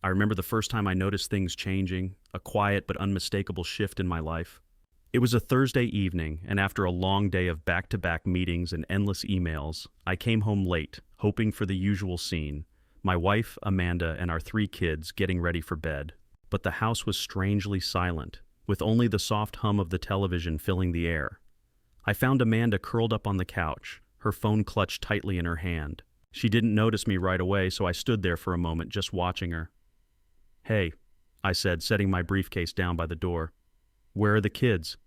I remember the first time I noticed things changing, a quiet but unmistakable shift in my life. It was a Thursday evening, and after a long day of back-to-back meetings and endless emails, I came home late, hoping for the usual scene: my wife, Amanda, and our 3 kids getting ready for bed. But the house was strangely silent, with only the soft hum of the television filling the air. I found Amanda curled up on the couch, her phone clutched tightly in her hand. She didn't notice me right away, so I stood there for a moment just watching her. "Hey," I said, setting my briefcase down by the door. "Where are the kids?"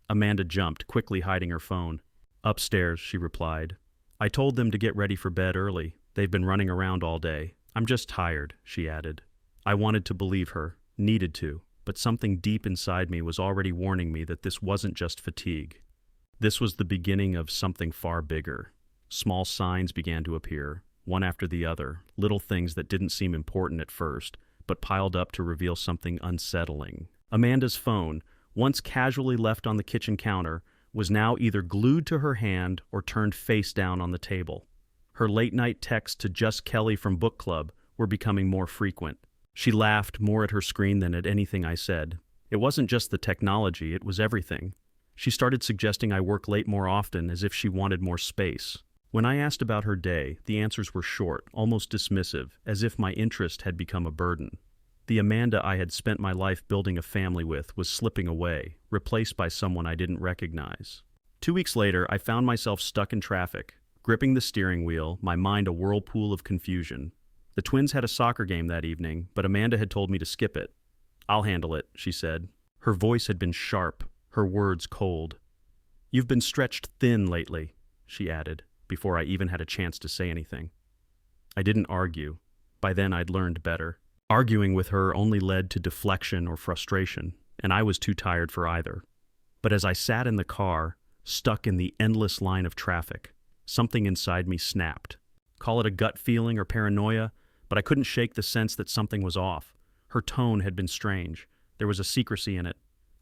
Amanda jumped, quickly hiding her phone. "Upstairs," she replied. "I told them to get ready for bed early. They've been running around all day. I'm just tired," she added. I wanted to believe her, needed to, but something deep inside me was already warning me that this wasn't just fatigue. This was the beginning of something far bigger. Small signs began to appear, one after the other, little things that didn't seem important at first, but piled up to reveal something unsettling. Amanda's phone, once casually left on the kitchen counter, was now either glued to her hand or turned face down on the table. Her late-night texts to Just Kelly from book club were becoming more frequent. She laughed more at her screen than at anything I said. It wasn't just the technology, it was everything. She started suggesting I work late more often, as if she wanted more space. When I asked about her day, the answers were short, almost dismissive, as if my interest had become a burden. The Amanda I had spent my life building a family with was slipping away, replaced by someone I didn't recognize. 2 weeks later, I found myself stuck in traffic, gripping the steering wheel, my mind a whirlpool of confusion. The twins had a soccer game that evening, but Amanda had told me to skip it. "I'll handle it," she said. Her voice had been sharp, her words cold. "You've been stretched thin lately," she added, before I even had a chance to say anything. I didn't argue. By then I'd learned better. Arguing with her only led to deflection or frustration, and I was too tired for either. But as I sat in the car, stuck in the endless line of traffic, something inside me snapped. Call it a gut feeling or paranoia, but I couldn't shake the sense that something was off. Her tone had been strange. There was a secrecy in it.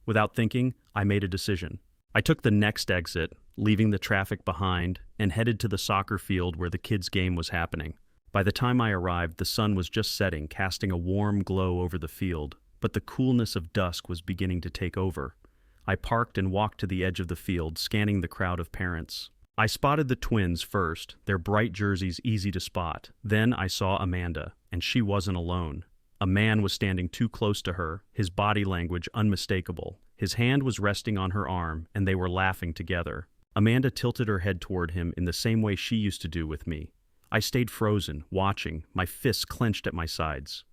Without thinking, I made a decision. I took the next exit, leaving the traffic behind, and headed to the soccer field where the kids' game was happening. By the time I arrived, the sun was just setting, casting a warm glow over the field, but the coolness of dusk was beginning to take over. I parked and walked to the edge of the field, scanning the crowd of parents. I spotted the twins first, their bright jerseys easy to spot. Then I saw Amanda, and she wasn't alone. A man was standing too close to her, his body language unmistakable. His hand was resting on her arm, and they were laughing together. Amanda tilted her head toward him in the same way she used to do with me. I stayed frozen, watching, my fists clenched at my sides.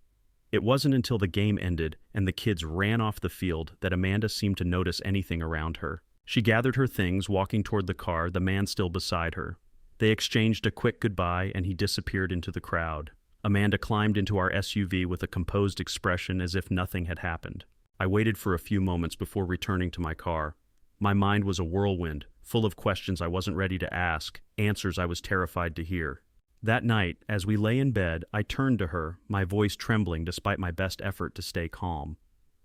It wasn't until the game ended and the kids ran off the field that Amanda seemed to notice anything around her. She gathered her things, walking toward the car, the man still beside her. They exchanged a quick goodbye, and he disappeared into the crowd. Amanda climbed into our SUV with a composed expression as if nothing had happened. I waited for a few moments before returning to my car. My mind was a whirlwind, full of questions I wasn't ready to ask, answers I was terrified to hear. That night, as we lay in bed, I turned to her, my voice trembling despite my best effort to stay calm.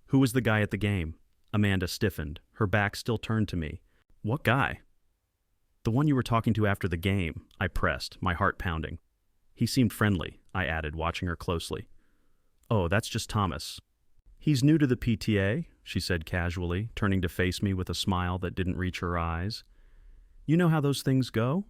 "Who was the guy at the game?" Amanda stiffened, her back still turned to me. "What guy?" "The one you were talking to after the game," I pressed, my heart pounding. "He seemed friendly," I added, watching her closely. "Oh, that's just Thomas." "He's new to the PTA," she said casually, turning to face me with a smile that didn't reach her eyes. "You know how those things go?"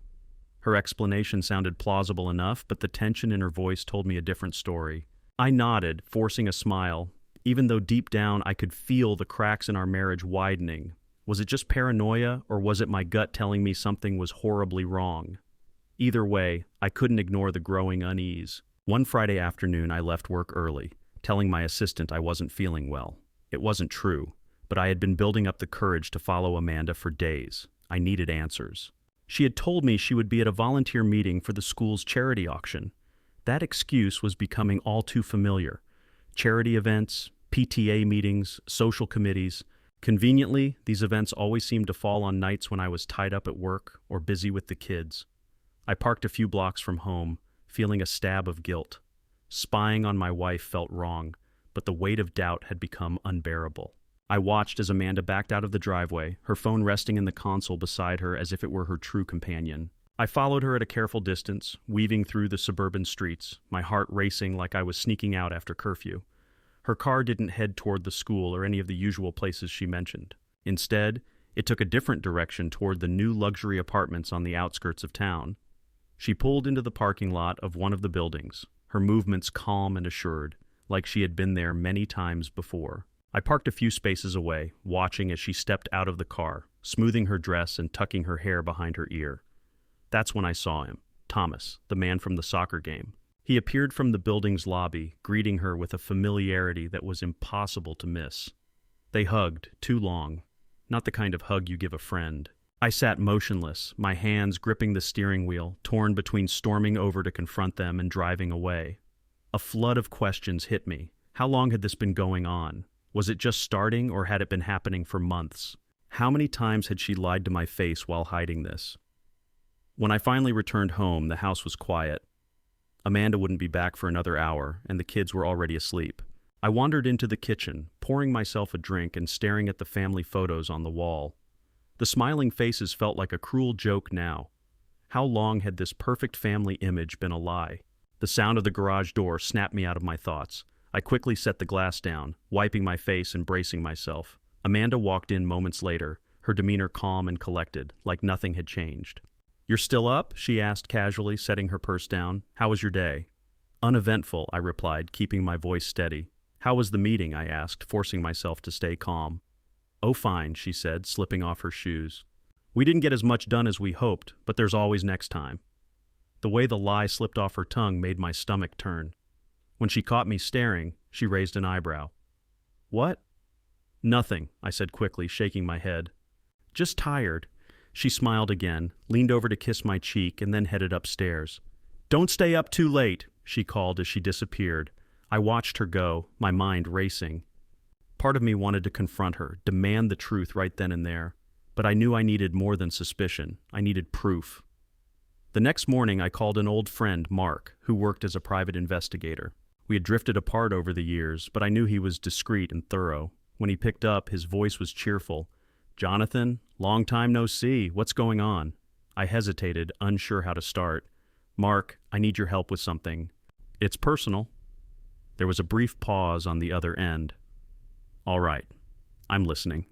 Her explanation sounded plausible enough, but the tension in her voice told me a different story. I nodded, forcing a smile, even though deep down I could feel the cracks in our marriage widening. Was it just paranoia, or was it my gut telling me something was horribly wrong? Either way, I couldn't ignore the growing unease. One Friday afternoon, I left work early, telling my assistant I wasn't feeling well. It wasn't true, but I had been building up the courage to follow Amanda for days. I needed answers. She had told me she would be at a volunteer meeting for the school's charity auction. That excuse was becoming all too familiar. Charity events, PTA meetings, social committees. Conveniently, these events always seemed to fall on nights when I was tied up at work or busy with the kids. I parked a few blocks from home, feeling a stab of guilt. Spying on my wife felt wrong, but the weight of doubt had become unbearable. I watched as Amanda backed out of the driveway, her phone resting in the console beside her as if it were her true companion. I followed her at a careful distance, weaving through the suburban streets, my heart racing like I was sneaking out after curfew. Her car didn't head toward the school or any of the usual places she mentioned. Instead, it took a different direction toward the new luxury apartments on the outskirts of town. She pulled into the parking lot of one of the buildings, her movements calm and assured, like she had been there many times before. I parked a few spaces away, watching as she stepped out of the car, smoothing her dress and tucking her hair behind her ear. That's when I saw him, Thomas, the man from the soccer game. He appeared from the building's lobby, greeting her with a familiarity that was impossible to miss. They hugged, too long, not the kind of hug you give a friend. I sat motionless, my hands gripping the steering wheel, torn between storming over to confront them and driving away. A flood of questions hit me. How long had this been going on? Was it just starting, or had it been happening for months? How many times had she lied to my face while hiding this? When I finally returned home, the house was quiet. Amanda wouldn't be back for another hour, and the kids were already asleep. I wandered into the kitchen, pouring myself a drink and staring at the family photos on the wall. The smiling faces felt like a cruel joke now. How long had this perfect family image been a lie? The sound of the garage door snapped me out of my thoughts. I quickly set the glass down, wiping my face and bracing myself. Amanda walked in moments later, her demeanor calm and collected, like nothing had changed. "You're still up?" she asked casually, setting her purse down. "How was your day?" "Uneventful," I replied, keeping my voice steady. "How was the meeting?" I asked, forcing myself to stay calm. "Oh, fine," she said, slipping off her shoes. "We didn't get as much done as we hoped, but there's always next time." The way the lie slipped off her tongue made my stomach turn. When she caught me staring, she raised an eyebrow. "What?" "Nothing," I said quickly, shaking my head. "Just tired." She smiled again, leaned over to kiss my cheek, and then headed upstairs. "Don't stay up too late," she called as she disappeared. I watched her go, my mind racing. Part of me wanted to confront her, demand the truth right then and there. But I knew I needed more than suspicion. I needed proof. The next morning, I called an old friend, Mark, who worked as a private investigator. We had drifted apart over the years, but I knew he was discreet and thorough. When he picked up, his voice was cheerful. "Jonathan, long time no see. What's going on?" I hesitated, unsure how to start. "Mark, I need your help with something. It's personal." There was a brief pause on the other end. "All right, I'm listening."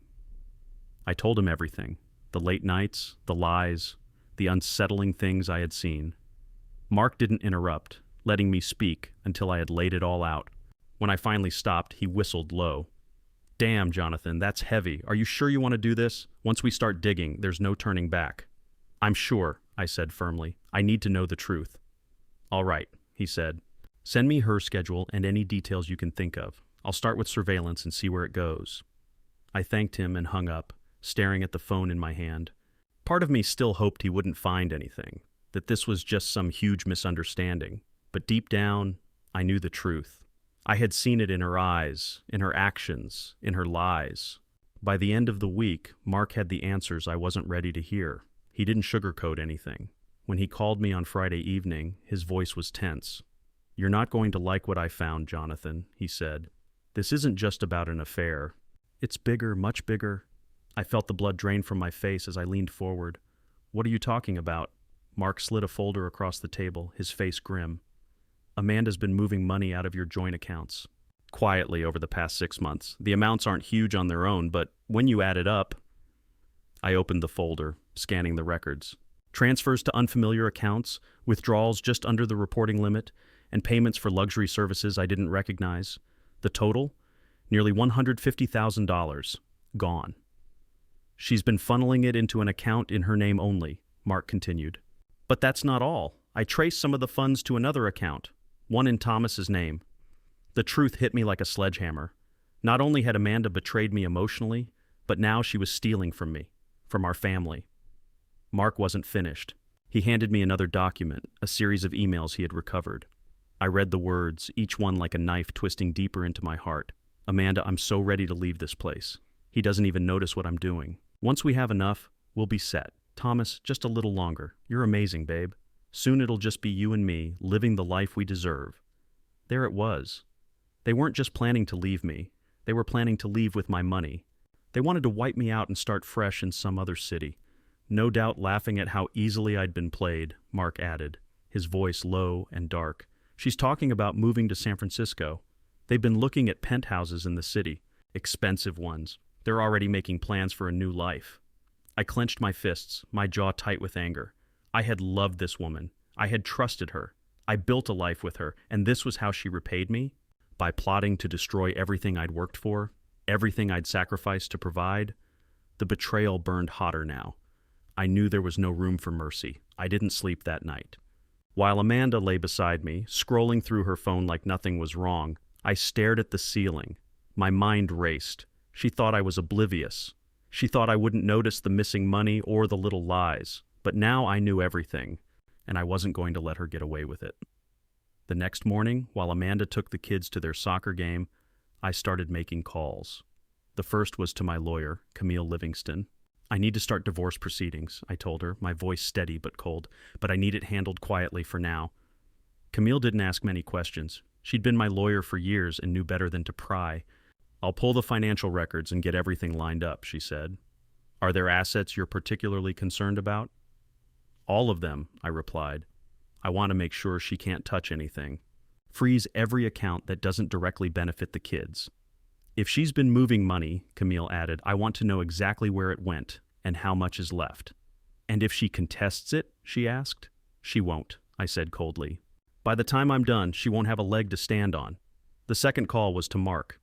I told him everything. The late nights, the lies, the unsettling things I had seen. Mark didn't interrupt, letting me speak until I had laid it all out. When I finally stopped, he whistled low. "Damn, Jonathan, that's heavy. Are you sure you want to do this? Once we start digging, there's no turning back." "I'm sure," I said firmly. "I need to know the truth." "All right," he said. "Send me her schedule and any details you can think of. I'll start with surveillance and see where it goes." I thanked him and hung up, staring at the phone in my hand. Part of me still hoped he wouldn't find anything, that this was just some huge misunderstanding. But deep down, I knew the truth. I had seen it in her eyes, in her actions, in her lies. By the end of the week, Mark had the answers I wasn't ready to hear. He didn't sugarcoat anything. When he called me on Friday evening, his voice was tense. "You're not going to like what I found, Jonathan," he said. "This isn't just about an affair. It's bigger, much bigger." I felt the blood drain from my face as I leaned forward. "What are you talking about?" Mark slid a folder across the table, his face grim. "Amanda's been moving money out of your joint accounts. Quietly over the past 6 months. The amounts aren't huge on their own, but when you add it up..." I opened the folder, scanning the records. Transfers to unfamiliar accounts, withdrawals just under the reporting limit, and payments for luxury services I didn't recognize. The total? Nearly $150,000. Gone. "She's been funneling it into an account in her name only," Mark continued. "But that's not all. I traced some of the funds to another account, one in Thomas's name." The truth hit me like a sledgehammer. Not only had Amanda betrayed me emotionally, but now she was stealing from me, from our family. Mark wasn't finished. He handed me another document, a series of emails he had recovered. I read the words, each one like a knife twisting deeper into my heart. "Amanda, I'm so ready to leave this place. He doesn't even notice what I'm doing. Once we have enough, we'll be set. Thomas, just a little longer. You're amazing, babe. Soon it'll just be you and me, living the life we deserve." There it was. They weren't just planning to leave me. They were planning to leave with my money. They wanted to wipe me out and start fresh in some other city. no doubt laughing at how easily I'd been played, Mark added, his voice low and dark. She's talking about moving to San Francisco. They've been looking at penthouses in the city, expensive ones. They're already making plans for a new life. I clenched my fists, my jaw tight with anger. I had loved this woman. I had trusted her. I built a life with her, and this was how she repaid me? By plotting to destroy everything I'd worked for, everything I'd sacrificed to provide. The betrayal burned hotter now. I knew there was no room for mercy. I didn't sleep that night. While Amanda lay beside me, scrolling through her phone like nothing was wrong, I stared at the ceiling. My mind raced. She thought I was oblivious. She thought I wouldn't notice the missing money or the little lies. But now I knew everything, and I wasn't going to let her get away with it. The next morning, while Amanda took the kids to their soccer game, I started making calls. The first was to my lawyer, Camille Livingston. I need to start divorce proceedings, I told her, my voice steady but cold, but I need it handled quietly for now. Camille didn't ask many questions. She'd been my lawyer for years and knew better than to pry. I'll pull the financial records and get everything lined up, she said. Are there assets you're particularly concerned about? All of them, I replied. I want to make sure she can't touch anything. Freeze every account that doesn't directly benefit the kids. If she's been moving money, Camille added, I want to know exactly where it went and how much is left. And if she contests it, she asked. She won't, I said coldly. By the time I'm done, she won't have a leg to stand on. The second call was to Mark.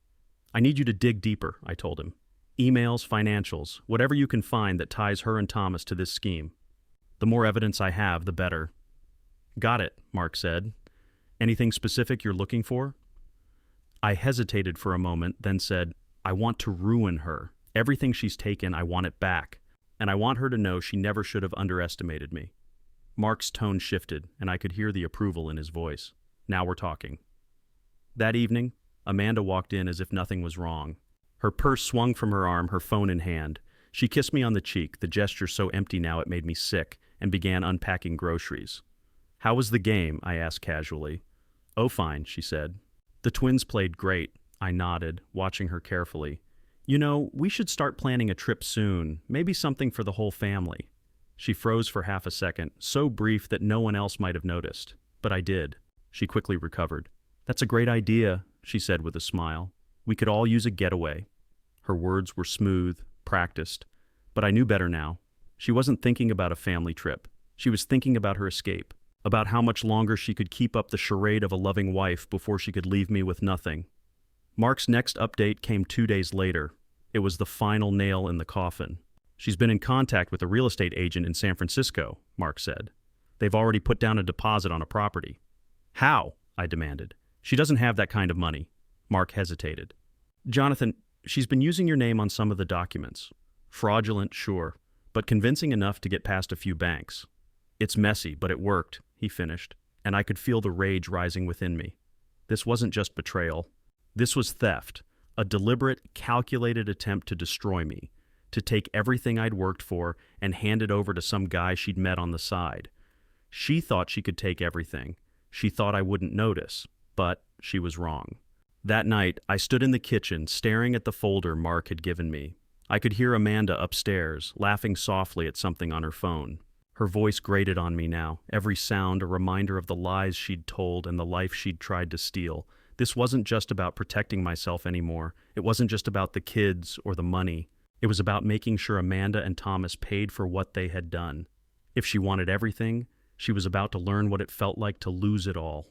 I need you to dig deeper, I told him. Emails, financials, whatever you can find that ties her and Thomas to this scheme. The more evidence I have, the better. Got it, Mark said. Anything specific you're looking for? I hesitated for a moment, then said, I want to ruin her. Everything she's taken, I want it back. And I want her to know she never should have underestimated me. Mark's tone shifted, and I could hear the approval in his voice. Now we're talking. That evening, Amanda walked in as if nothing was wrong. Her purse swung from her arm, her phone in hand. She kissed me on the cheek, the gesture so empty now it made me sick, and began unpacking groceries. How was the game? I asked casually. Oh, fine, she said. The twins played great. I nodded, watching her carefully. You know, we should start planning a trip soon, maybe something for the whole family. She froze for half a second, so brief that no one else might have noticed. But I did. She quickly recovered. That's a great idea, she said with a smile. We could all use a getaway. Her words were smooth, practiced. But I knew better now. She wasn't thinking about a family trip. She was thinking about her escape, about how much longer she could keep up the charade of a loving wife before she could leave me with nothing. Mark's next update came 2 days later. It was the final nail in the coffin. She's been in contact with a real estate agent in San Francisco, Mark said. They've already put down a deposit on a property. How? I demanded. She doesn't have that kind of money. Mark hesitated. Jonathan, she's been using your name on some of the documents. Fraudulent, sure, but convincing enough to get past a few banks. It's messy, but it worked, he finished, and I could feel the rage rising within me. This wasn't just betrayal. This was theft, a deliberate, calculated attempt to destroy me, to take everything I'd worked for and hand it over to some guy she'd met on the side. She thought she could take everything. She thought I wouldn't notice, but she was wrong. That night, I stood in the kitchen, staring at the folder Mark had given me. I could hear Amanda upstairs, laughing softly at something on her phone. Her voice grated on me now, every sound a reminder of the lies she'd told and the life she'd tried to steal. This wasn't just about protecting myself anymore. It wasn't just about the kids or the money. It was about making sure Amanda and Thomas paid for what they had done. If she wanted everything, she was about to learn what it felt like to lose it all.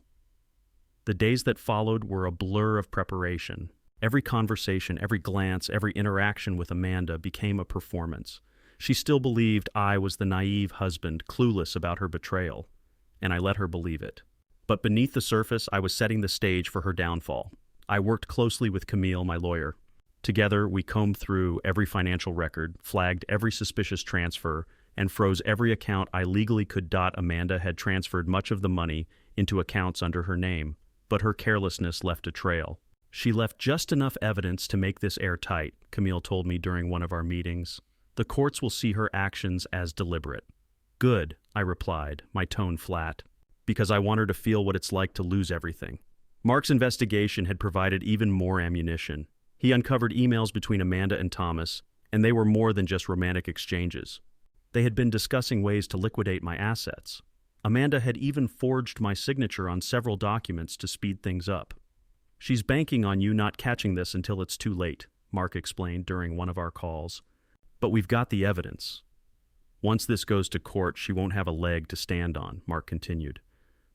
The days that followed were a blur of preparation. Every conversation, every glance, every interaction with Amanda became a performance. She still believed I was the naive husband, clueless about her betrayal, and I let her believe it. But beneath the surface, I was setting the stage for her downfall. I worked closely with Camille, my lawyer. Together, we combed through every financial record, flagged every suspicious transfer, and froze every account I legally could. Amanda had transferred much of the money into accounts under her name, but her carelessness left a trail. She left just enough evidence to make this airtight, Camille told me during one of our meetings. The courts will see her actions as deliberate. Good, I replied, my tone flat, because I want her to feel what it's like to lose everything. Mark's investigation had provided even more ammunition. He uncovered emails between Amanda and Thomas, and they were more than just romantic exchanges. They had been discussing ways to liquidate my assets. Amanda had even forged my signature on several documents to speed things up. "She's banking on you not catching this until it's too late," Mark explained during one of our calls. "But we've got the evidence. Once this goes to court, she won't have a leg to stand on," Mark continued.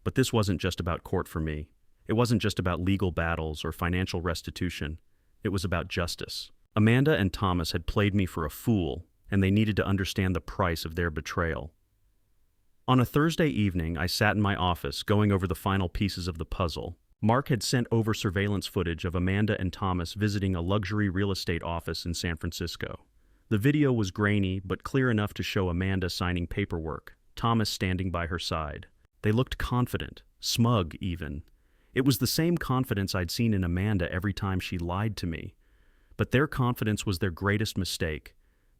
But this wasn't just about court for me. It wasn't just about legal battles or financial restitution. It was about justice. Amanda and Thomas had played me for a fool, and they needed to understand the price of their betrayal. On a Thursday evening, I sat in my office going over the final pieces of the puzzle. Mark had sent over surveillance footage of Amanda and Thomas visiting a luxury real estate office in San Francisco. The video was grainy, but clear enough to show Amanda signing paperwork, Thomas standing by her side. They looked confident, smug even. It was the same confidence I'd seen in Amanda every time she lied to me. But their confidence was their greatest mistake.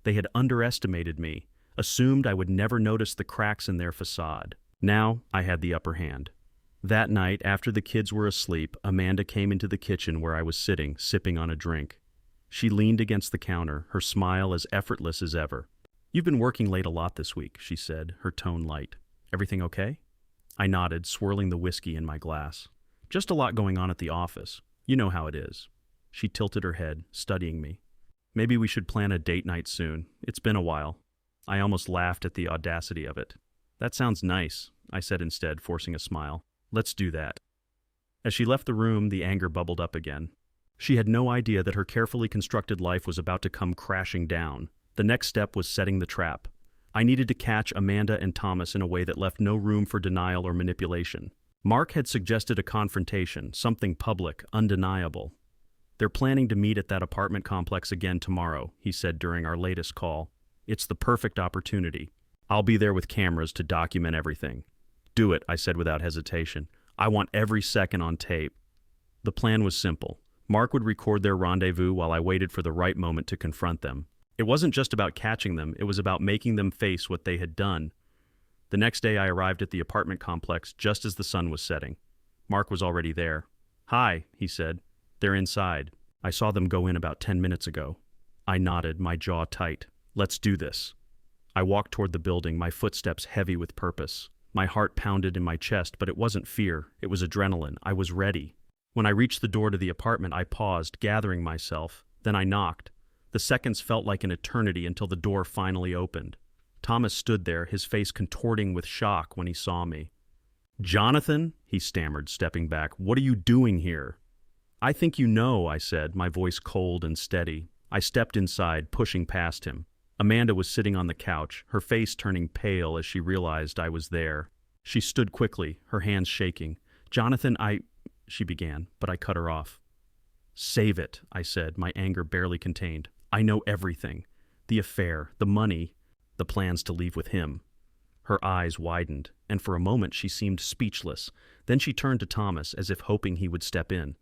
They had underestimated me, assumed I would never notice the cracks in their facade. Now I had the upper hand. That night, after the kids were asleep, Amanda came into the kitchen where I was sitting, sipping on a drink. She leaned against the counter, her smile as effortless as ever. "You've been working late a lot this week," she said, her tone light. "Everything okay?" I nodded, swirling the whiskey in my glass. "Just a lot going on at the office. You know how it is." She tilted her head, studying me. "Maybe we should plan a date night soon. It's been a while." I almost laughed at the audacity of it. "That sounds nice," I said instead, forcing a smile. "Let's do that." As she left the room, the anger bubbled up again. She had no idea that her carefully constructed life was about to come crashing down. The next step was setting the trap. I needed to catch Amanda and Thomas in a way that left no room for denial or manipulation. Mark had suggested a confrontation, something public, undeniable. "They're planning to meet at that apartment complex again tomorrow," he said during our latest call. "It's the perfect opportunity. I'll be there with cameras to document everything." "Do it," I said without hesitation. "I want every second on tape." The plan was simple. Mark would record their rendezvous while I waited for the right moment to confront them. It wasn't just about catching them, it was about making them face what they had done. The next day I arrived at the apartment complex just as the sun was setting. Mark was already there. "Hi," he said. "They're inside. I saw them go in about 10 minutes ago." I nodded, my jaw tight. "Let's do this." I walked toward the building, my footsteps heavy with purpose. My heart pounded in my chest, but it wasn't fear. It was adrenaline. I was ready. When I reached the door to the apartment, I paused, gathering myself. Then I knocked. The seconds felt like an eternity until the door finally opened. Thomas stood there, his face contorting with shock when he saw me. "Jonathan," he stammered, stepping back, "what are you doing here?" "I think you know," I said, my voice cold and steady. I stepped inside, pushing past him. Amanda was sitting on the couch, her face turning pale as she realized I was there. She stood quickly, her hands shaking. "Jonathan, she began, but I cut her off. "Save it," I said, my anger barely contained. "I know everything. The affair, the money, the plans to leave with him." Her eyes widened, and for a moment she seemed speechless. Then she turned to Thomas as if hoping he would step in.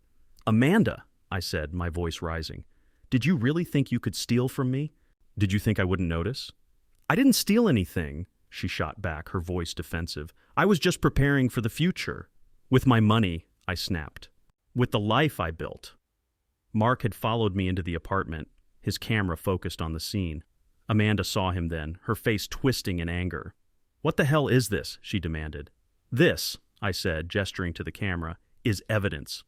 "Amanda," I said, my voice rising, "did you really think you could steal from me? Did you think I wouldn't notice?" "I didn't steal anything," she shot back, her voice defensive. "I was just preparing for the future." "With my money," I snapped. "With the life I built." Mark had followed me into the apartment, his camera focused on the scene. Amanda saw him then, her face twisting in anger. "What the hell is this?" she demanded. "This," I said, gesturing to the camera, "is evidence.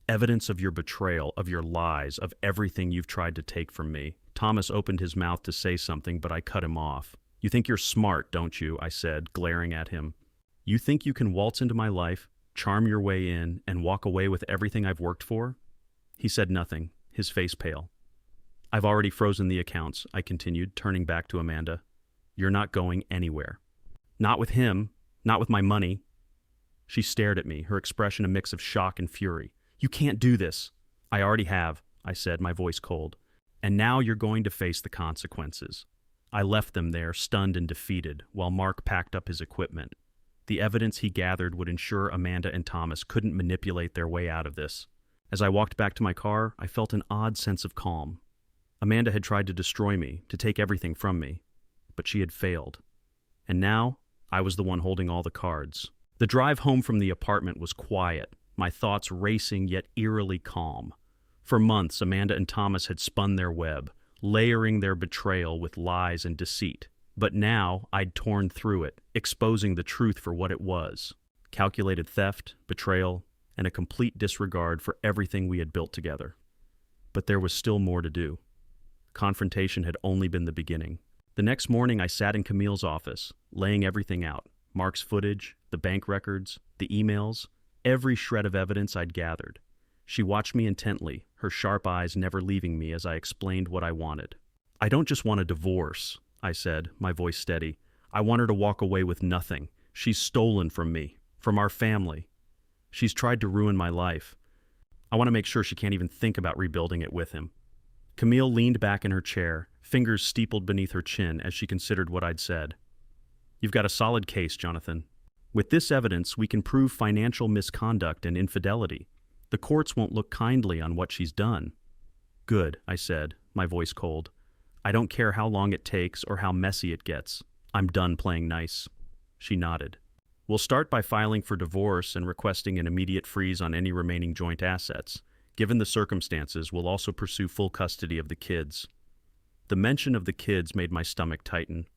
Evidence of your betrayal, of your lies, of everything you've tried to take from me." Thomas opened his mouth to say something, but I cut him off. "You think you're smart, don't you?" I said, glaring at him. "You think you can waltz into my life, charm your way in, and walk away with everything I've worked for?" He said nothing, his face pale. "I've already frozen the accounts," I continued, turning back to Amanda. "You're not going anywhere. Not with him, not with my money." She stared at me, her expression a mix of shock and fury. "You can't do this." "I already have," I said, my voice cold. "And now you're going to face the consequences." I left them there, stunned and defeated, while Mark packed up his equipment. The evidence he gathered would ensure Amanda and Thomas couldn't manipulate their way out of this. As I walked back to my car, I felt an odd sense of calm. Amanda had tried to destroy me, to take everything from me, but she had failed. And now, I was the one holding all the cards. The drive home from the apartment was quiet, my thoughts racing yet eerily calm. For months, Amanda and Thomas had spun their web, layering their betrayal with lies and deceit. But now I'd torn through it, exposing the truth for what it was: calculated theft, betrayal, and a complete disregard for everything we had built together. But there was still more to do. Confrontation had only been the beginning. The next morning I sat in Camille's office, laying everything out: Mark's footage, the bank records, the emails, every shred of evidence I'd gathered. She watched me intently, her sharp eyes never leaving me as I explained what I wanted. "I don't just want a divorce," I said, my voice steady. "I want her to walk away with nothing. She's stolen from me, from our family. She's tried to ruin my life. I want to make sure she can't even think about rebuilding it with him." Camille leaned back in her chair, fingers steepled beneath her chin as she considered what I'd said. "You've got a solid case, Jonathan. With this evidence, we can prove financial misconduct and infidelity. The courts won't look kindly on what she's done." "Good," I said, my voice cold. "I don't care how long it takes or how messy it gets. I'm done playing nice." She nodded. "We'll start by filing for divorce and requesting an immediate freeze on any remaining joint assets. Given the circumstances, we'll also pursue full custody of the kids." The mention of the kids made my stomach tighten.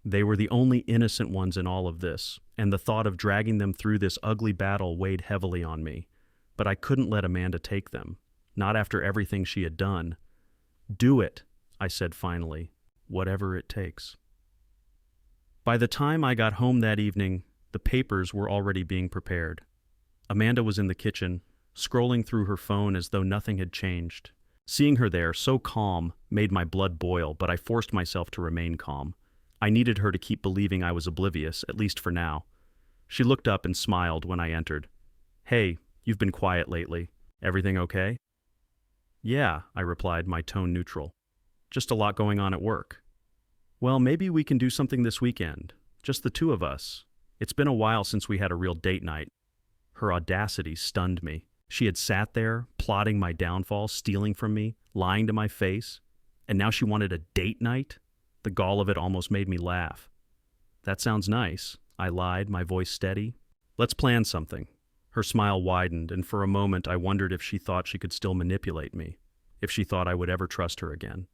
They were the only innocent ones in all of this, and the thought of dragging them through this ugly battle weighed heavily on me. But I couldn't let Amanda take them, not after everything she had done. "Do it," I said finally, "whatever it takes." By the time I got home that evening, the papers were already being prepared. Amanda was in the kitchen, scrolling through her phone as though nothing had changed. Seeing her there, so calm, made my blood boil, but I forced myself to remain calm. I needed her to keep believing I was oblivious, at least for now. She looked up and smiled when I entered. "Hey, you've been quiet lately. Everything okay?" "Yeah," I replied, my tone neutral. "Just a lot going on at work." "Well, maybe we can do something this weekend. Just the two of us. It's been a while since we had a real date night." Her audacity stunned me. She had sat there, plotting my downfall, stealing from me, lying to my face, and now she wanted a date night? The gall of it almost made me laugh. "That sounds nice," I lied, my voice steady. "Let's plan something." Her smile widened, and for a moment I wondered if she thought she could still manipulate me, if she thought I would ever trust her again.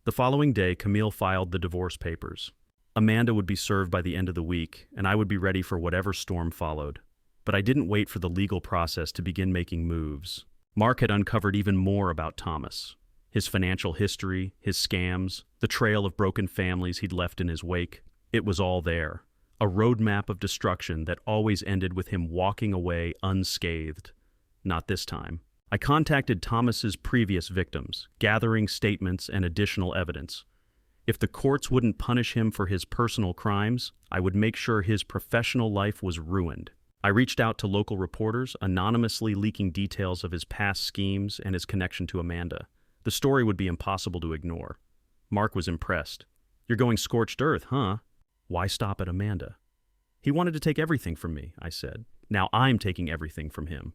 The following day, Camille filed the divorce papers. Amanda would be served by the end of the week, and I would be ready for whatever storm followed. But I didn't wait for the legal process to begin making moves. Mark had uncovered even more about Thomas. His financial history, his scams, the trail of broken families he'd left in his wake. It was all there. A roadmap of destruction that always ended with him walking away unscathed. Not this time. I contacted Thomas's previous victims, gathering statements and additional evidence. If the courts wouldn't punish him for his personal crimes, I would make sure his professional life was ruined. I reached out to local reporters, anonymously leaking details of his past schemes and his connection to Amanda. The story would be impossible to ignore. Mark was impressed. "You're going scorched earth, huh?" "Why stop at Amanda?" "He wanted to take everything from me," I said. "Now I'm taking everything from him."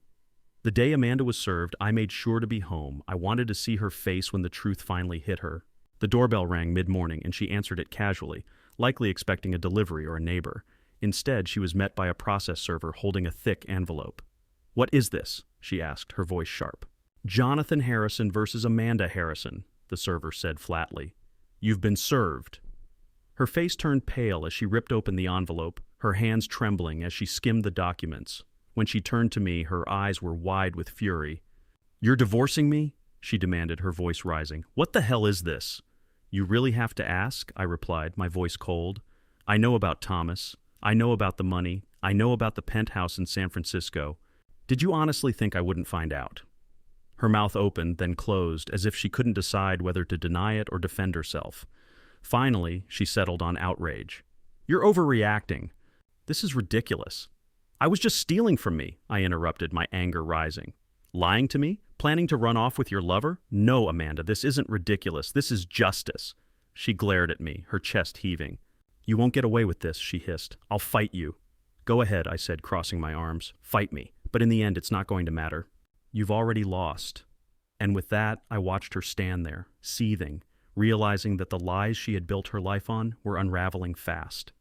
The day Amanda was served, I made sure to be home. I wanted to see her face when the truth finally hit her. The doorbell rang mid-morning, and she answered it casually, likely expecting a delivery or a neighbor. Instead, she was met by a process server holding a thick envelope. "What is this?" she asked, her voice sharp. "Jonathan Harrison versus Amanda Harrison," the server said flatly. "You've been served." Her face turned pale as she ripped open the envelope, her hands trembling as she skimmed the documents. When she turned to me, her eyes were wide with fury. "You're divorcing me?" she demanded, her voice rising. "What the hell is this?" "You really have to ask," I replied, my voice cold. "I know about Thomas. I know about the money. I know about the penthouse in San Francisco. Did you honestly think I wouldn't find out?" Her mouth opened, then closed, as if she couldn't decide whether to deny it or defend herself. Finally, she settled on outrage. "You're overreacting. This is ridiculous." "I was just stealing from me," I interrupted, my anger rising. "Lying to me? Planning to run off with your lover? No, Amanda, this isn't ridiculous. This is justice." She glared at me, her chest heaving. "You won't get away with this," she hissed. "I'll fight you." "Go ahead," I said, crossing my arms. "Fight me. But in the end, it's not going to matter. You've already lost." And with that, I watched her stand there, seething, realizing that the lies she had built her life on were unraveling fast.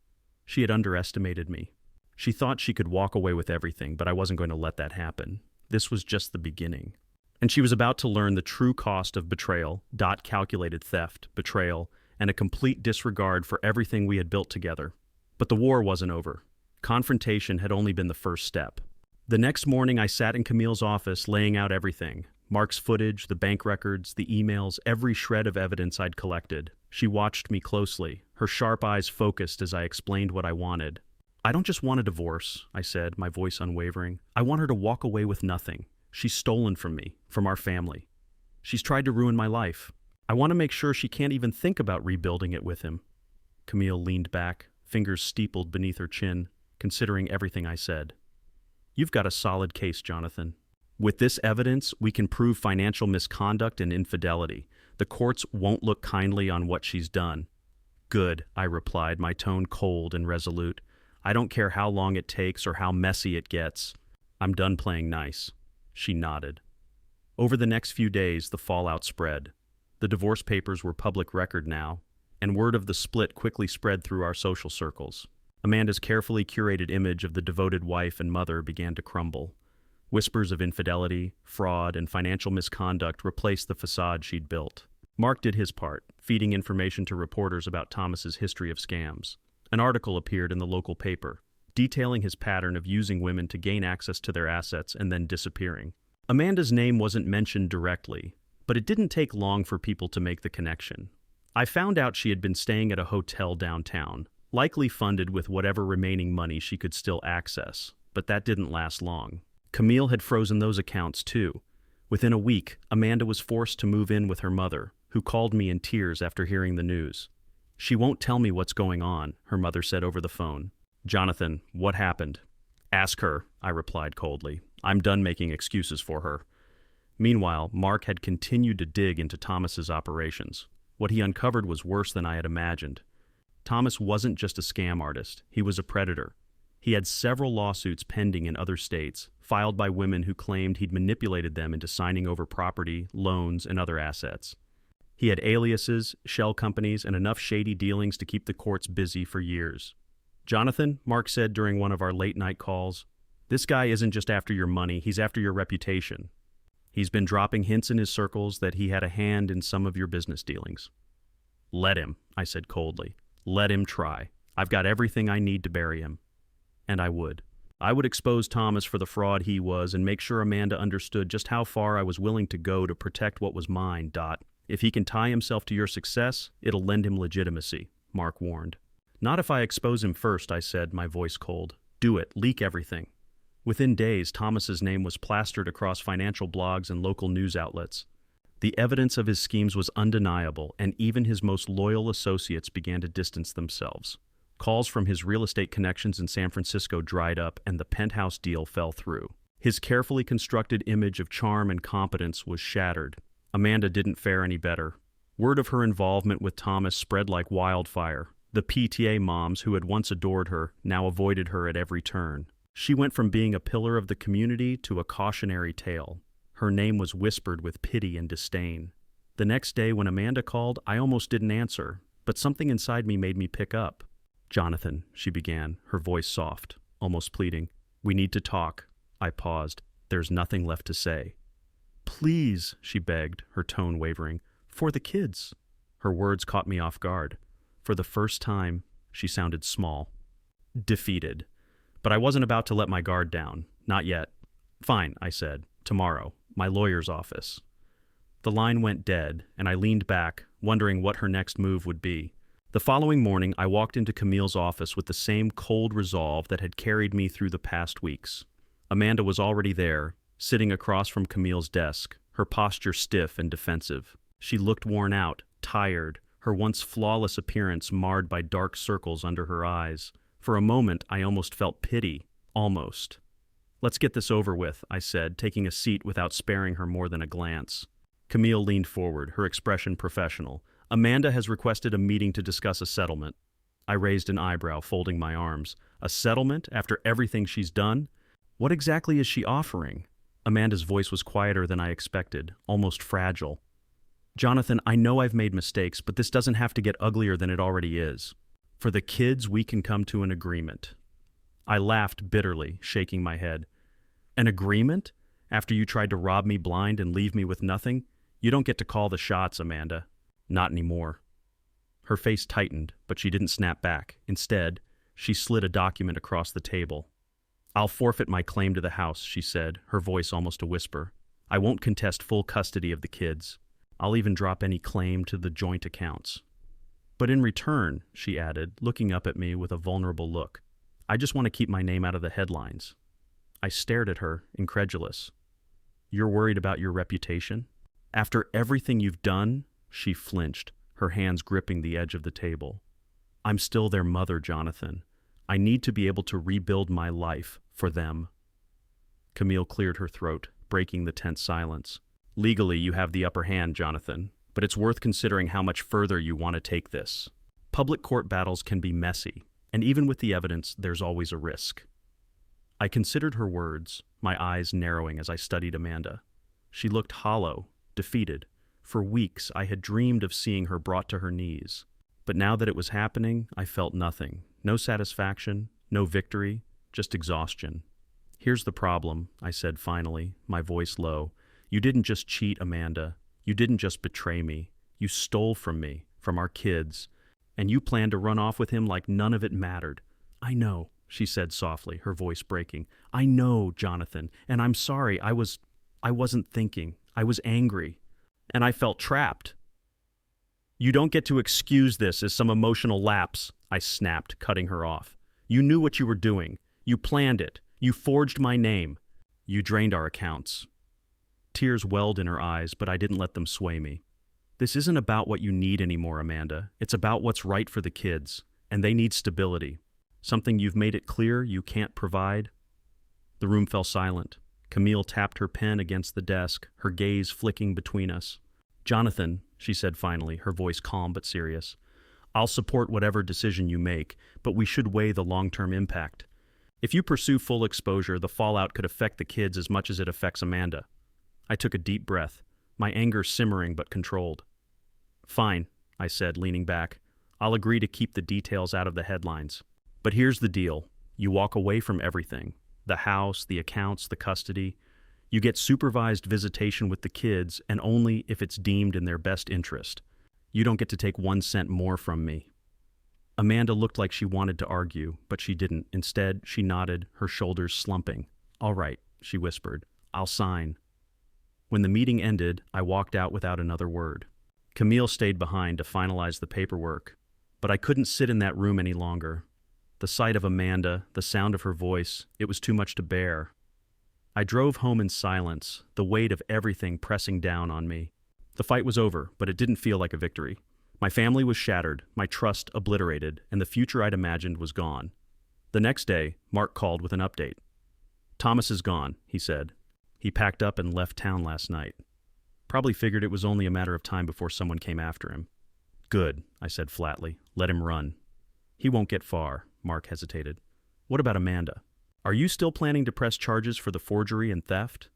She had underestimated me. She thought she could walk away with everything, but I wasn't going to let that happen. This was just the beginning. And she was about to learn the true cost of betrayal, calculated theft, betrayal, and a complete disregard for everything we had built together. But the war wasn't over. Confrontation had only been the first step. The next morning, I sat in Camille's office laying out everything. Mark's footage, the bank records, the emails, every shred of evidence I'd collected. She watched me closely, her sharp eyes focused as I explained what I wanted. "I don't just want a divorce," I said, my voice unwavering. "I want her to walk away with nothing. She's stolen from me, from our family. She's tried to ruin my life. I want to make sure she can't even think about rebuilding it with him." Camille leaned back, fingers steepled beneath her chin, considering everything I said. "You've got a solid case, Jonathan. With this evidence, we can prove financial misconduct and infidelity. The courts won't look kindly on what she's done." "Good," I replied, my tone cold and resolute. "I don't care how long it takes or how messy it gets. I'm done playing nice." She nodded. Over the next few days, the fallout spread. The divorce papers were public record now, and word of the split quickly spread through our social circles. Amanda's carefully curated image of the devoted wife and mother began to crumble. Whispers of infidelity, fraud, and financial misconduct replaced the facade she'd built. Mark did his part, feeding information to reporters about Thomas's history of scams. An article appeared in the local paper, detailing his pattern of using women to gain access to their assets and then disappearing. Amanda's name wasn't mentioned directly, but it didn't take long for people to make the connection. I found out she had been staying at a hotel downtown, likely funded with whatever remaining money she could still access, but that didn't last long. Camille had frozen those accounts too. Within a week, Amanda was forced to move in with her mother, who called me in tears after hearing the news. "She won't tell me what's going on," her mother said over the phone. "Jonathan, what happened?" "Ask her," I replied coldly. "I'm done making excuses for her." Meanwhile, Mark had continued to dig into Thomas's operations. What he uncovered was worse than I had imagined. Thomas wasn't just a scam artist, he was a predator. He had several lawsuits pending in other states, filed by women who claimed he'd manipulated them into signing over property, loans, and other assets. He had aliases, shell companies, and enough shady dealings to keep the courts busy for years. "Jonathan," Mark said during one of our late-night calls, "this guy isn't just after your money, he's after your reputation. He's been dropping hints in his circles that he had a hand in some of your business dealings." "Let him," I said coldly. "Let him try. I've got everything I need to bury him." And I would. I would expose Thomas for the fraud he was and make sure Amanda understood just how far I was willing to go to protect what was mine. "If he can tie himself to your success, it'll lend him legitimacy," Mark warned. "Not if I expose him first," I said, my voice cold. "Do it. Leak everything." Within days, Thomas's name was plastered across financial blogs and local news outlets. The evidence of his schemes was undeniable, and even his most loyal associates began to distance themselves. Calls from his real estate connections in San Francisco dried up, and the penthouse deal fell through. His carefully constructed image of charm and competence was shattered. Amanda didn't fare any better. Word of her involvement with Thomas spread like wildfire. The PTA moms who had once adored her now avoided her at every turn. She went from being a pillar of the community to a cautionary tale. Her name was whispered with pity and disdain. The next day when Amanda called, I almost didn't answer, but something inside me made me pick up. "Jonathan," she began, her voice soft, almost pleading. "We need to talk." I paused. "There's nothing left to say." "Please," she begged, her tone wavering. "For the kids." Her words caught me off guard. For the first time, she sounded small. Defeated. But I wasn't about to let my guard down. Not yet. "Fine," I said. "Tomorrow. My lawyer's office." The line went dead, and I leaned back, wondering what her next move would be. The following morning, I walked into Camille's office with the same cold resolve that had carried me through the past weeks. Amanda was already there, sitting across from Camille's desk, her posture stiff and defensive. She looked worn out, tired, her once flawless appearance marred by dark circles under her eyes. For a moment, I almost felt pity. Almost. "Let's get this over with," I said, taking a seat without sparing her more than a glance. Camille leaned forward, her expression professional. "Amanda has requested a meeting to discuss a settlement." I raised an eyebrow, folding my arms. "A settlement after everything she's done? What exactly is she offering?" Amanda's voice was quieter than I expected, almost fragile. "Jonathan, I know I've made mistakes, but this doesn't have to get uglier than it already is. For the kids, we can come to an agreement." I laughed bitterly, shaking my head. "An agreement? After you tried to rob me blind and leave me with nothing? You don't get to call the shots, Amanda. Not anymore." Her face tightened, but she didn't snap back. Instead, she slid a document across the table. "I'll forfeit my claim to the house," she said, her voice almost a whisper. "I won't contest full custody of the kids. I'll even drop any claim to the joint accounts. But in return," she added, looking up at me with a vulnerable look, "I just want to keep my name out of the headlines." I stared at her, incredulous. "You're worried about your reputation? After everything you've done?" She flinched, her hands gripping the edge of the table. "I'm still their mother, Jonathan. I need to be able to rebuild my life for them." Camille cleared her throat, breaking the tense silence. "Legally, you have the upper hand, Jonathan, but it's worth considering how much further you want to take this. Public court battles can be messy, and even with the evidence, there's always a risk." I considered her words, my eyes narrowing as I studied Amanda. She looked hollow, defeated. For weeks, I had dreamed of seeing her brought to her knees. But now that it was happening, I felt nothing. No satisfaction, no victory, just exhaustion. "Here's the problem," I said finally, my voice low. "You didn't just cheat, Amanda. You didn't just betray me. You stole from me, from our kids. And you planned to run off with him like none of it mattered." "I know," she said softly, her voice breaking. "I know, Jonathan, and I'm sorry. I wasn't thinking. I was angry. And I felt trapped." "You don't get to excuse this as some emotional lapse," I snapped, cutting her off. "You knew what you were doing. You planned it. You forged my name. You drained our accounts." Tears welled in her eyes, but I didn't let them sway me. "This isn't about what you need anymore, Amanda. It's about what's right for the kids, and they need stability. Something you've made it clear you can't provide." The room fell silent. Camille tapped her pen against the desk, her gaze flicking between us. "Jonathan," she said finally, her voice calm but serious, "I'll support whatever decision you make, but we should weigh the long-term impact. If you pursue full exposure, the fallout could affect the kids as much as it affects Amanda." I took a deep breath, my anger simmering but controlled. "Fine," I said, leaning back. "I'll agree to keep the details out of the headlines. But here's the deal. You walk away from everything. The house, the accounts, the custody. You get supervised visitation with the kids, and only if it's deemed in their best interest. You don't get to take 1 cent more from me." Amanda looked like she wanted to argue, but she didn't. Instead, she nodded, her shoulders slumping. "All right," she whispered. "I'll sign." When the meeting ended, I walked out without another word. Camille stayed behind to finalize the paperwork, but I couldn't sit in that room any longer. The sight of Amanda, the sound of her voice, it was too much to bear. I drove home in silence, the weight of everything pressing down on me. The fight was over, but it didn't feel like a victory. My family was shattered, my trust obliterated, and the future I'd imagined was gone. The next day, Mark called with an update. "Thomas is gone," he said. "He packed up and left town last night. Probably figured it was only a matter of time before someone came after him." "Good," I said flatly. "Let him run." "He won't get far," Mark hesitated. "What about Amanda? Are you still planning to press charges for the forgery and theft?"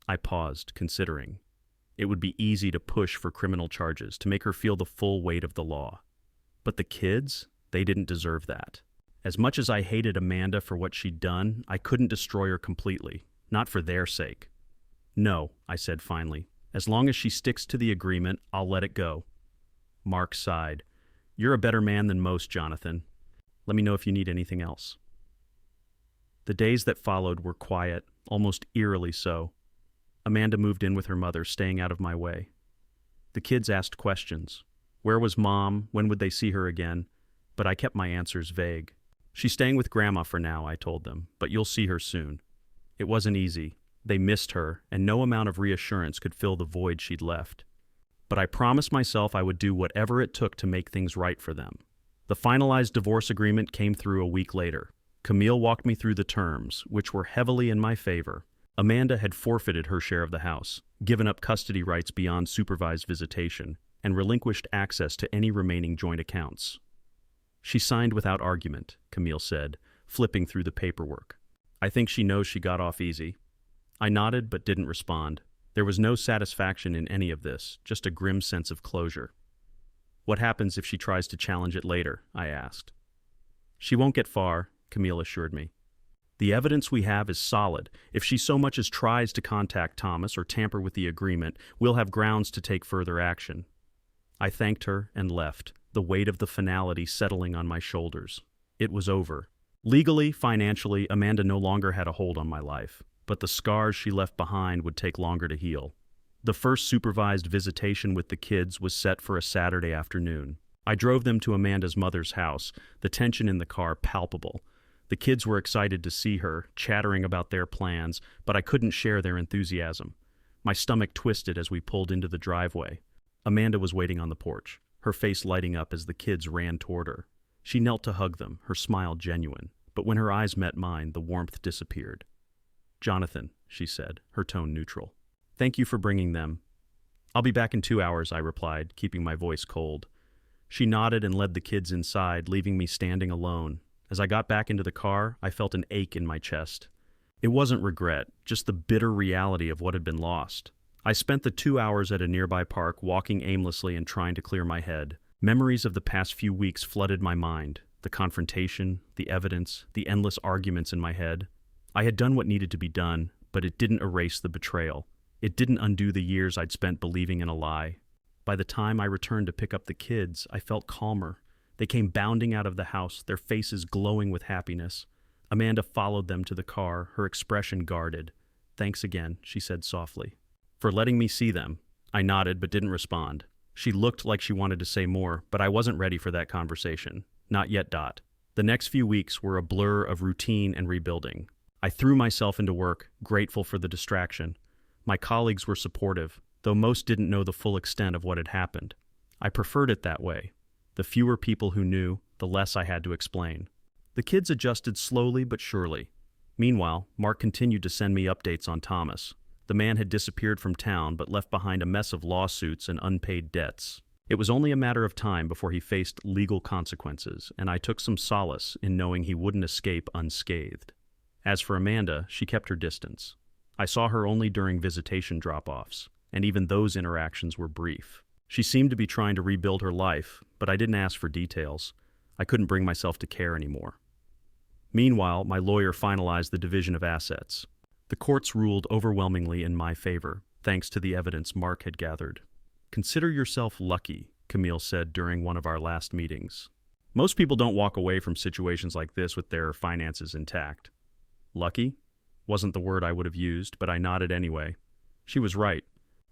I paused, considering. It would be easy to push for criminal charges, to make her feel the full weight of the law. But the kids, they didn't deserve that. As much as I hated Amanda for what she'd done, I couldn't destroy her completely, not for their sake. "No," I said finally. "As long as she sticks to the agreement, I'll let it go." Mark sighed. "You're a better man than most, Jonathan. Let me know if you need anything else." The days that followed were quiet, almost eerily so. Amanda moved in with her mother, staying out of my way. The kids asked questions. Where was Mom? When would they see her again? But I kept my answers vague. "She's staying with Grandma for now," I told them, "but you'll see her soon." It wasn't easy. They missed her, and no amount of reassurance could fill the void she'd left. But I promised myself I would do whatever it took to make things right for them. The finalized divorce agreement came through a week later. Camille walked me through the terms, which were heavily in my favor. Amanda had forfeited her share of the house, given up custody rights beyond supervised visitation, and relinquished access to any remaining joint accounts. "She signed without argument," Camille said, flipping through the paperwork. "I think she knows she got off easy." I nodded but didn't respond. There was no satisfaction in any of this, just a grim sense of closure. "What happens if she tries to challenge it later?" I asked. "She won't get far," Camille assured me. "The evidence we have is solid. If she so much as tries to contact Thomas or tamper with the agreement, we'll have grounds to take further action." I thanked her and left, the weight of the finality settling on my shoulders. It was over. Legally, financially, Amanda no longer had a hold on my life, but the scars she left behind would take longer to heal. The first supervised visitation with the kids was set for a Saturday afternoon. I drove them to Amanda's mother's house, the tension in the car palpable. The kids were excited to see her, chattering about their plans, but I couldn't share their enthusiasm. My stomach twisted as we pulled into the driveway. Amanda was waiting on the porch, her face lighting up as the kids ran toward her. She knelt to hug them, her smile genuine, but when her eyes met mine, the warmth disappeared. "Jonathan," she said, her tone neutral. "Thank you for bringing them." "I'll be back in 2 hours," I replied, keeping my voice cold. She nodded and led the kids inside, leaving me standing alone. As I got back into the car, I felt an ache in my chest. It wasn't regret, just the bitter reality of what had been lost. I spent the 2 hours at a nearby park walking aimlessly and trying to clear my head. Memories of the past few weeks flooded my mind. The confrontation, the evidence, the endless arguments in my head. I had done what needed to be done, but it didn't erase the betrayal. It didn't undo the years I'd spent believing in a lie. By the time I returned to pick up the kids, I felt calmer. They came bounding out of the house, their faces glowing with happiness. Amanda followed them to the car, her expression guarded. "Thanks again," she said softly. "For letting me see them." I nodded but didn't respond. She looked like she wanted to say more, but I wasn't ready for that conversation. Not yet. The next few weeks were a blur of routine and rebuilding. I threw myself into work, grateful for the distraction. My colleagues were supportive, though most didn't know the full extent of what had happened. I preferred it that way. The fewer people who knew, the less I had to explain. The kids adjusted slowly but surely. Meanwhile, Mark continued to send me updates on Thomas. The man had disappeared from town but left behind a mess of lawsuits and unpaid debts. It was only a matter of time before he faced legal consequences, and I took some solace in knowing he wouldn't escape unscathed. As for Amanda, she kept her distance. I saw her only during visitation drop-offs, and even those interactions were brief. She seemed to be trying to rebuild her life, but I didn't ask for details. I couldn't bring myself to care anymore. Meanwhile, my lawyer finalized the division of assets. The courts ruled overwhelmingly in my favor, thanks to the evidence Mark had gathered. "Consider yourself lucky," Camille said during one of our last meetings. "Most people don't walk away from situations like this with their finances intact." Lucky? Wasn't the word I would have used, but I nodded anyway. She was right.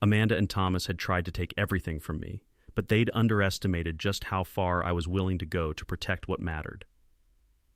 Amanda and Thomas had tried to take everything from me, but they'd underestimated just how far I was willing to go to protect what mattered.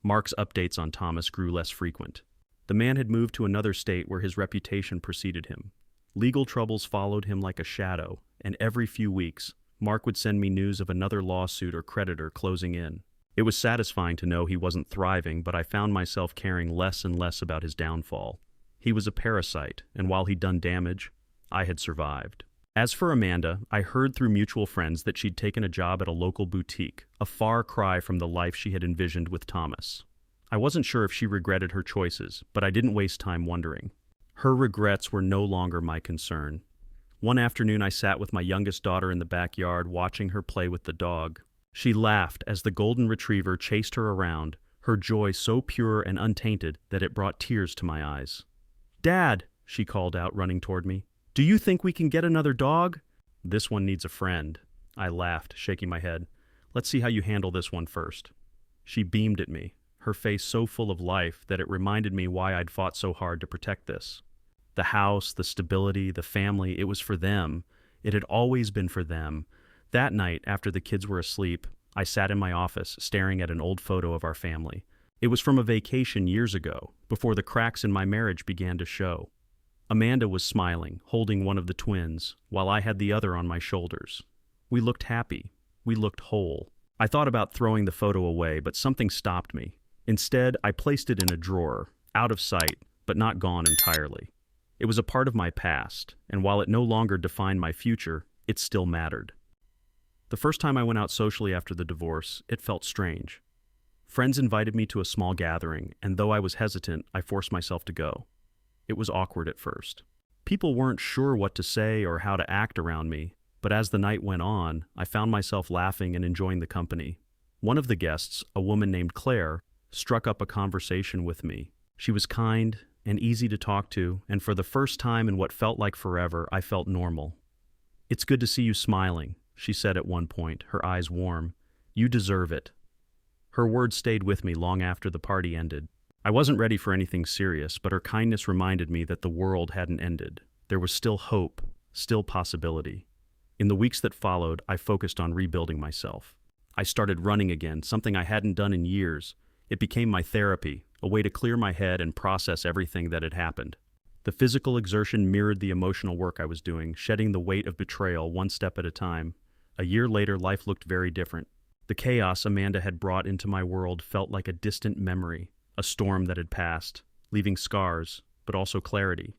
Mark's updates on Thomas grew less frequent. The man had moved to another state where his reputation preceded him. Legal troubles followed him like a shadow, and every few weeks, Mark would send me news of another lawsuit or creditor closing in. It was satisfying to know he wasn't thriving, but I found myself caring less and less about his downfall. He was a parasite, and while he'd done damage, I had survived. As for Amanda, I heard through mutual friends that she'd taken a job at a local boutique, a far cry from the life she had envisioned with Thomas. I wasn't sure if she regretted her choices, but I didn't waste time wondering. Her regrets were no longer my concern. One afternoon I sat with my youngest daughter in the backyard watching her play with the dog. She laughed as the golden retriever chased her around, her joy so pure and untainted that it brought tears to my eyes. "Dad," she called out, running toward me, "do you think we can get another dog?" "This one needs a friend." I laughed, shaking my head. "Let's see how you handle this one first." She beamed at me, her face so full of life that it reminded me why I'd fought so hard to protect this. The house, the stability, the family, it was for them. It had always been for them. That night, after the kids were asleep, I sat in my office staring at an old photo of our family. It was from a vacation years ago, before the cracks in my marriage began to show. Amanda was smiling, holding one of the twins, while I had the other on my shoulders. We looked happy. We looked whole. I thought about throwing the photo away, but something stopped me. Instead, I placed it in a drawer, out of sight, but not gone entirely. It was a part of my past, and while it no longer defined my future, it still mattered. The first time I went out socially after the divorce, it felt strange. Friends invited me to a small gathering, and though I was hesitant, I forced myself to go. It was awkward at first. People weren't sure what to say or how to act around me, but as the night went on, I found myself laughing and enjoying the company. One of the guests, a woman named Claire, struck up a conversation with me. She was kind and easy to talk to, and for the first time in what felt like forever, I felt normal. "It's good to see you smiling," she said at one point, her eyes warm. You deserve it." Her words stayed with me long after the party ended. I wasn't ready for anything serious, but her kindness reminded me that the world hadn't ended. There was still hope, still possibility. In the weeks that followed, I focused on rebuilding myself. I started running again, something I hadn't done in years. It became my therapy, a way to clear my head and process everything that had happened. The physical exertion mirrored the emotional work I was doing, shedding the weight of betrayal one step at a time. A year later, life looked very different. The chaos Amanda had brought into my world felt like a distant memory, a storm that had passed, leaving scars, but also clarity.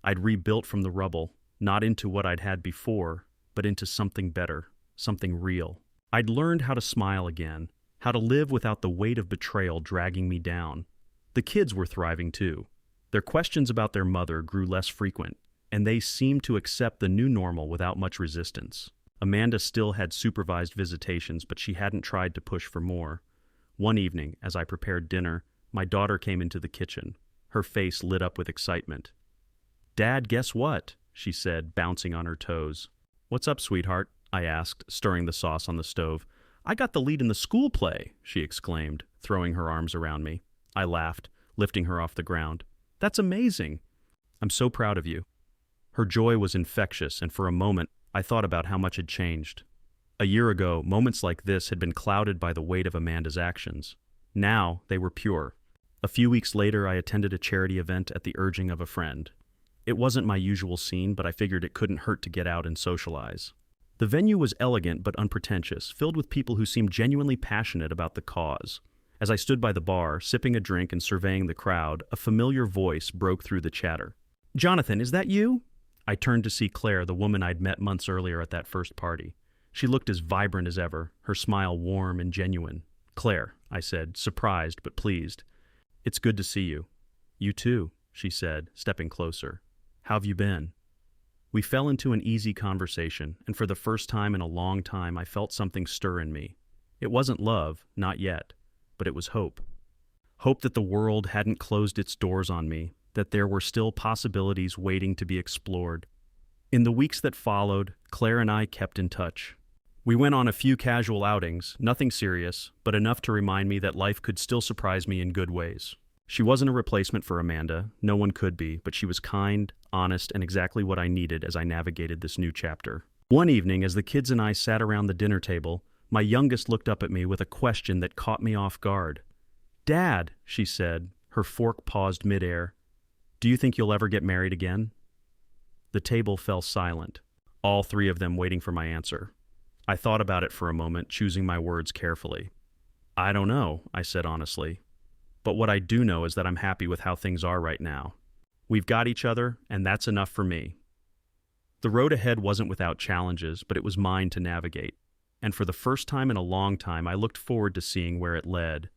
I'd rebuilt from the rubble, not into what I'd had before, but into something better, something real. I'd learned how to smile again, how to live without the weight of betrayal dragging me down. The kids were thriving too. Their questions about their mother grew less frequent, and they seemed to accept the new normal without much resistance. Amanda still had supervised visitations, but she hadn't tried to push for more. One evening, as I prepared dinner, my daughter came into the kitchen. Her face lit up with excitement. "Dad, guess what?" she said, bouncing on her toes. "What's up, sweetheart?" I asked, stirring the sauce on the stove. "I got the lead in the school play," she exclaimed, throwing her arms around me. I laughed, lifting her off the ground. "That's amazing. I'm so proud of you." Her joy was infectious, and for a moment, I thought about how much had changed. A year ago, moments like this had been clouded by the weight of Amanda's actions. Now, they were pure. A few weeks later, I attended a charity event at the urging of a friend. It wasn't my usual scene, but I figured it couldn't hurt to get out and socialize. The venue was elegant but unpretentious, filled with people who seemed genuinely passionate about the cause. As I stood by the bar, sipping a drink and surveying the crowd, a familiar voice broke through the chatter. "Jonathan, is that you?" I turned to see Claire, the woman I'd met months earlier at that first party. She looked as vibrant as ever, her smile warm and genuine. "Claire," I said, surprised but pleased. "It's good to see you." "You too," she said, stepping closer. "How have you been?" We fell into an easy conversation, and for the first time in a long time I felt something stir in me. It wasn't love, not yet, but it was hope. Hope that the world hadn't closed its doors on me, that there were still possibilities waiting to be explored. In the weeks that followed, Claire and I kept in touch. We went on a few casual outings, nothing serious, but enough to remind me that life could still surprise me in good ways. She wasn't a replacement for Amanda, no one could be, but she was kind, honest, and exactly what I needed as I navigated this new chapter. One evening, as the kids and I sat around the dinner table, my youngest looked up at me with a question that caught me off guard. "Dad," she said, her fork paused midair, "do you think you'll ever get married again?" The table fell silent, all three of them waiting for my answer. I thought about it for a moment, choosing my words carefully. "I don't know," I said honestly. "But what I do know is that I'm happy with how things are right now. We've got each other, and that's enough for me." The road ahead wasn't without challenges, but it was mine to navigate. And for the first time in a long time, I looked forward to seeing where it led.